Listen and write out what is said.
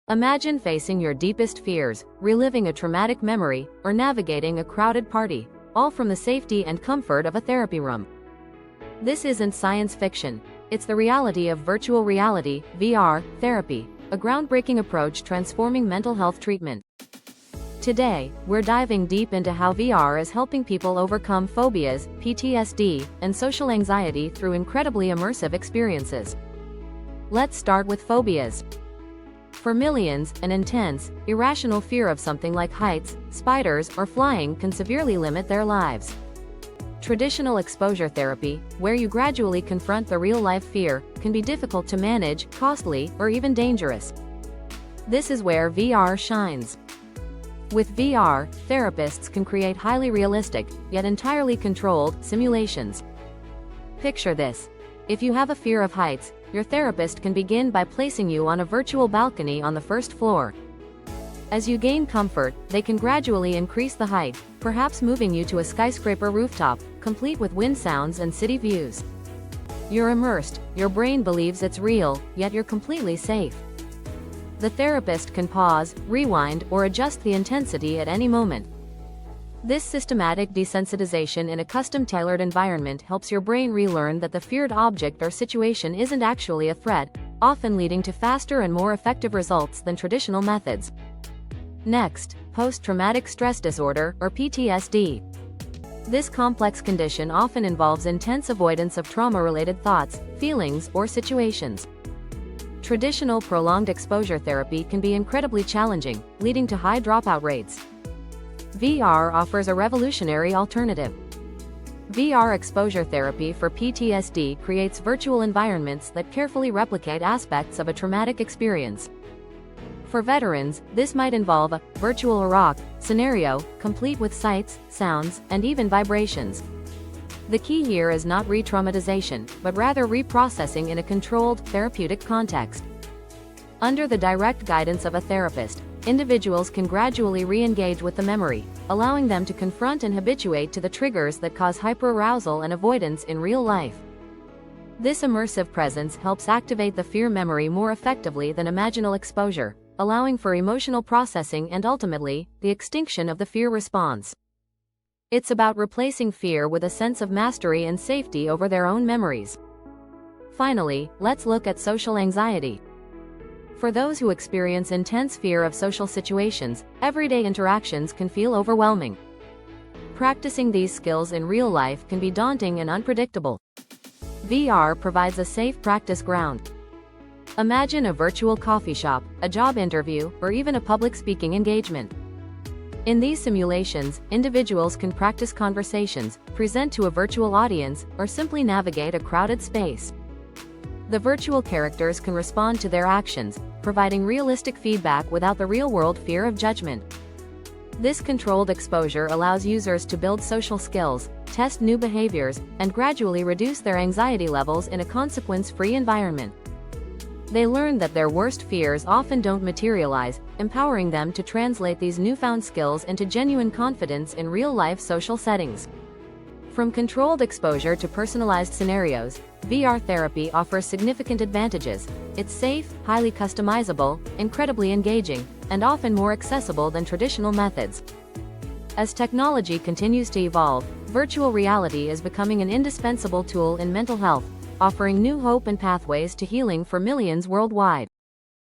Imagine facing your deepest fears, reliving a traumatic memory, or navigating a crowded party, all from the safety and comfort of a therapy room. This isn't science fiction. It's the reality of virtual reality, VR, therapy, a groundbreaking approach transforming mental health treatment. Today, we're diving deep into how VR is helping people overcome phobias, PTSD, and social anxiety through incredibly immersive experiences. Let's start with phobias. For millions, an intense, irrational fear of something like heights, spiders, or flying can severely limit their lives. Traditional exposure therapy, where you gradually confront the real-life fear, can be difficult to manage, costly, or even dangerous. This is where VR shines. With VR, therapists can create highly realistic, yet entirely controlled, simulations. Picture this. If you have a fear of heights, your therapist can begin by placing you on a virtual balcony on the first floor. As you gain comfort, they can gradually increase the height, perhaps moving you to a skyscraper rooftop, complete with wind sounds and city views. You're immersed, your brain believes it's real, yet you're completely safe. The therapist can pause, rewind, or adjust the intensity at any moment. This systematic desensitization in a custom-tailored environment helps your brain relearn that the feared object or situation isn't actually a threat, often leading to faster and more effective results than traditional methods. Next, post-traumatic stress disorder, or PTSD. This complex condition often involves intense avoidance of trauma-related thoughts, feelings, or situations. Traditional prolonged exposure therapy can be incredibly challenging, leading to high dropout rates. VR offers a revolutionary alternative. VR exposure therapy for PTSD creates virtual environments that carefully replicate aspects of a traumatic experience. For veterans, this might involve a virtual Iraq scenario, complete with sights, sounds, and even vibrations. The key here is not re-traumatization, but rather reprocessing in a controlled, therapeutic context. Under the direct guidance of a therapist, individuals can gradually re-engage with the memory, allowing them to confront and habituate to the triggers that cause hyperarousal and avoidance in real life. This immersive presence helps activate the fear memory more effectively than imaginal exposure, allowing for emotional processing and ultimately, the extinction of the fear response. It's about replacing fear with a sense of mastery and safety over their own memories. Finally, let's look at social anxiety. For those who experience intense fear of social situations, everyday interactions can feel overwhelming. Practicing these skills in real life can be daunting and unpredictable. VR provides a safe practice ground. Imagine a virtual coffee shop, a job interview, or even a public speaking engagement. In these simulations, individuals can practice conversations, present to a virtual audience, or simply navigate a crowded space. The virtual characters can respond to their actions, providing realistic feedback without the real-world fear of judgment. This controlled exposure allows users to build social skills, test new behaviors, and gradually reduce their anxiety levels in a consequence-free environment. They learn that their worst fears often don't materialize, empowering them to translate these newfound skills into genuine confidence in real-life social settings. From controlled exposure to personalized scenarios, VR therapy offers significant advantages. It's safe, highly customizable, incredibly engaging, and often more accessible than traditional methods. As technology continues to evolve, virtual reality is becoming an indispensable tool in mental health, offering new hope and pathways to healing for millions worldwide.